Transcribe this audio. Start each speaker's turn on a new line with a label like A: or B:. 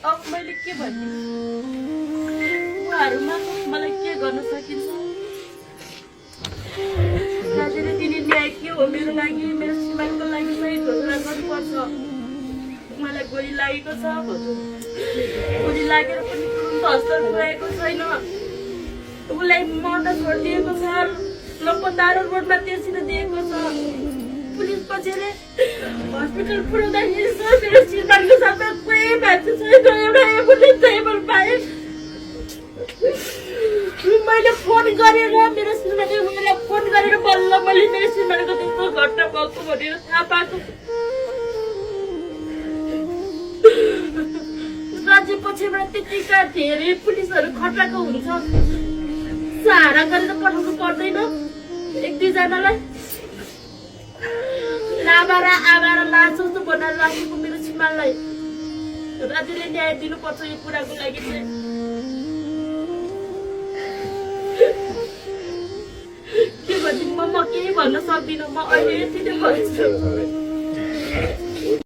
A: अब मैले के भन्ने उहाँहरूमा मलाई के गर्न सकिन्छ राजाले दिने न्याय के हो मेरो लागि मेरो श्रीमानको लागि सही घोषणा गर्नुपर्छ मलाई गोली लागेको छ गोली लागेर पनि तुरुन्त हस्पिटल पुर्याएको छैन उसलाई मर्न छोडिदिएको छ लम्पतारो रोडमा तेर्सिन दिएको छ पुलिस पछेर हस्पिटल पुर्याउँदाखेरि मेरो श्रीमानको साथमा कोही मान्छे छैन एउटा एम्बुलेन्स ड्राइभर पाएँ मैले फोन गरेर मेरो श्रीमानले मलाई फोन गरेर बल्ल मैले मेरो श्रीमानको त्यस्तो घटना भएको भनेर थाहा पाएको राज्य पछिबाट त्यतिका धेरै पुलिसहरू खटाएको हुन्छ सहारा गरेर पठाउनु पर्दैन एक दुईजनालाई लाभारा आभारा लाजस्तो बनाएर राखेको मेरो श्रीमानलाई राज्यले न्याय दिनुपर्छ यो कुराको लागि चाहिँ के भन्नु म केही भन्न सक्दिनँ म अहिले यति नै भन्छु